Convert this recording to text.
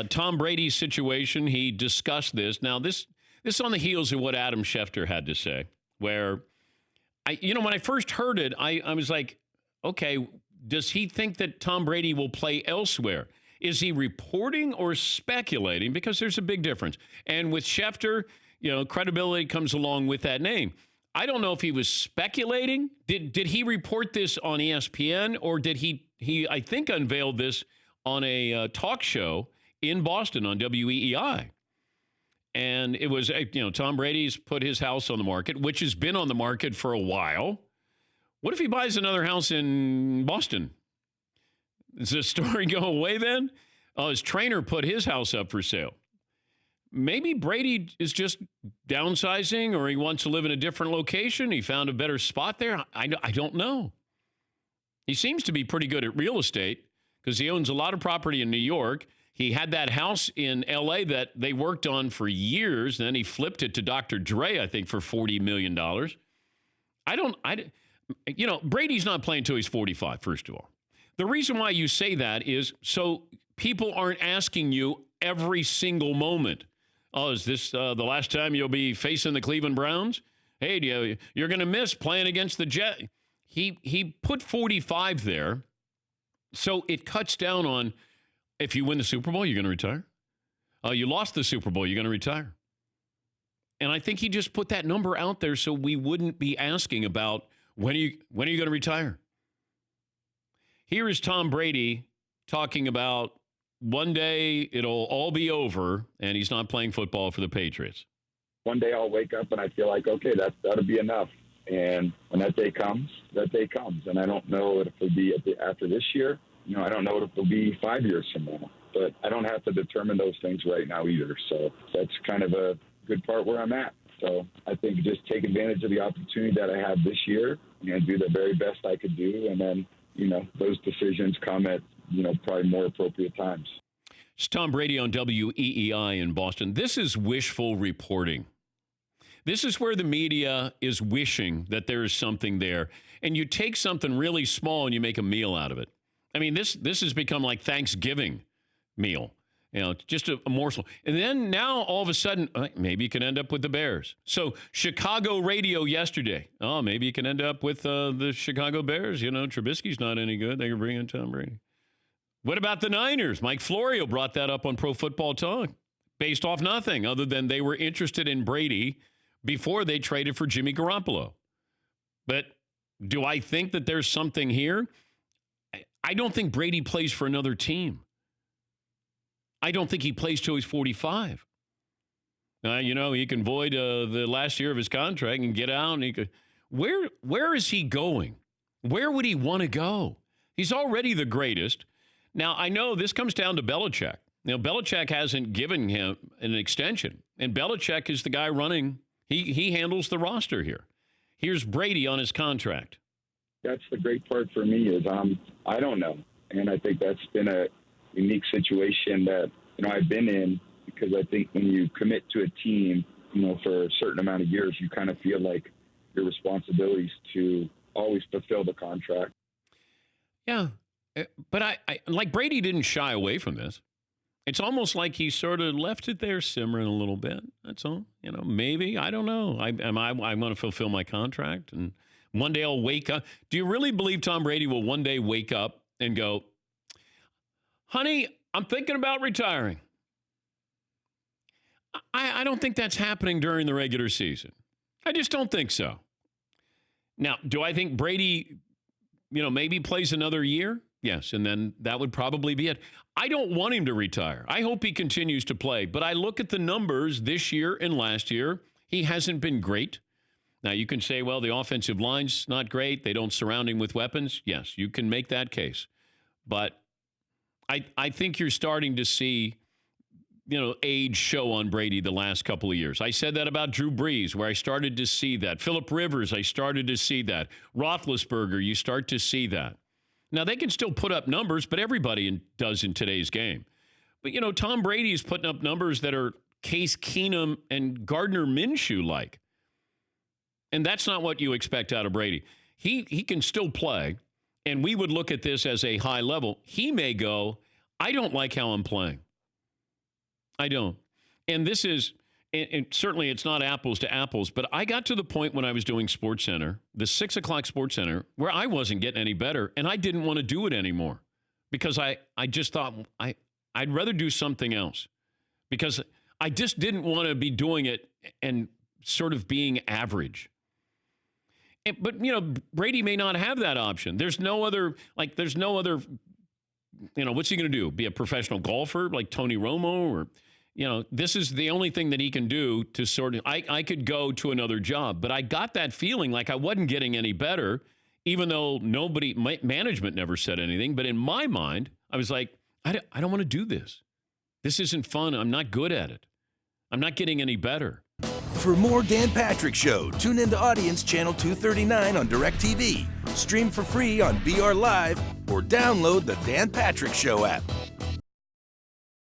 Tom Brady's situation, he discussed this. Now, this is on the heels of what Adam Schefter had to say, where, when I first heard it, I was like, okay, does he think that Tom Brady will play elsewhere? Is he reporting or speculating? Because there's a big difference. And with Schefter, credibility comes along with that name. I don't know if he was speculating. Did he report this on ESPN, or did he I think unveiled this on a talk show in Boston on WEEI? And it was, Tom Brady's put his house on the market, which has been on the market for a while. What if he buys another house in Boston? Does the story go away then? His trainer put his house up for sale. Maybe Brady is just downsizing, or he wants to live in a different location. He found a better spot there. I don't know. He seems to be pretty good at real estate because he owns a lot of property in New York. He had that house in L.A. that they worked on for years. And then he flipped it to Dr. Dre, I think, for $40 million. Brady's not playing until he's 45, first of all. The reason why you say that is so people aren't asking you every single moment, oh, is this the last time you'll be facing the Cleveland Browns? Hey, you're going to miss playing against the Jets. He put 45 there, so it cuts down on, if you win the Super Bowl, you're going to retire. You lost the Super Bowl, you're going to retire. And I think he just put that number out there so we wouldn't be asking about when are you going to retire. Here is Tom Brady talking about one day it'll all be over and he's not playing football for the Patriots. One day I'll wake up and I feel like, okay, that'll be enough. And when that day comes. And I don't know if it'll be after this year. I don't know if it'll be 5 years from now. But I don't have to determine those things right now either. So that's kind of a good part where I'm at. So I think just take advantage of the opportunity that I have this year and do the very best I could do. And then, those decisions come at, probably more appropriate times. It's Tom Brady on WEEI in Boston. This is wishful reporting. This is where the media is wishing that there is something there. And you take something really small and you make a meal out of it. I mean, this has become like Thanksgiving meal. Just a morsel. And then now, all of a sudden, maybe you can end up with the Bears. So Chicago radio yesterday. Oh, maybe you can end up with the Chicago Bears. Trubisky's not any good. They can bring in Tom Brady. What about the Niners? Mike Florio brought that up on Pro Football Talk based off nothing other than they were interested in Brady before they traded for Jimmy Garoppolo. But do I think that there's something here? I don't think Brady plays for another team. I don't think he plays till he's 45. He can void the last year of his contract and get out. And he could. Where is he going? Where would he want to go? He's already the greatest. Now, I know this comes down to Belichick. Belichick hasn't given him an extension. And Belichick is the guy running. He handles the roster here. Here's Brady on his contract. That's the great part for me is I don't know. And I think that's been a unique situation that, I've been in, because I think when you commit to a team, for a certain amount of years, you kind of feel like your responsibility is to always fulfill the contract. Yeah. But I like Brady didn't shy away from this. It's almost like he sort of left it there simmering a little bit. That's all. Maybe. I don't know. I'm going to fulfill my contract, and one day I'll wake up. Do you really believe Tom Brady will one day wake up and go, honey, I'm thinking about retiring? I don't think that's happening during the regular season. I just don't think so. Now, do I think Brady, maybe plays another year? Yes, and then that would probably be it. I don't want him to retire. I hope he continues to play. But I look at the numbers this year and last year. He hasn't been great. Now, you can say, well, the offensive line's not great. They don't surround him with weapons. Yes, you can make that case. But I think you're starting to see, age show on Brady the last couple of years. I said that about Drew Brees, where I started to see that. Phillip Rivers, I started to see that. Roethlisberger, you start to see that. Now, they can still put up numbers, but everybody does in today's game. But, Tom Brady is putting up numbers that are Case Keenum and Gardner Minshew-like. And that's not what you expect out of Brady. He can still play, and we would look at this as a high level. He may go, I don't like how I'm playing. I don't. And this is, and certainly it's not apples to apples, but I got to the point when I was doing SportsCenter, the 6 o'clock SportsCenter, where I wasn't getting any better, and I didn't want to do it anymore because I just thought I'd rather do something else because I just didn't want to be doing it and sort of being average. But, Brady may not have that option. There's no other, what's he going to do? Be a professional golfer like Tony Romo? Or, this is the only thing that he can do to sort of, I could go to another job. But I got that feeling like I wasn't getting any better, even though management never said anything. But in my mind, I was like, I don't want to do this. This isn't fun. I'm not good at it. I'm not getting any better. For more Dan Patrick Show, tune into Audience Channel 239 on DirecTV, stream for free on BR Live, or download the Dan Patrick Show app.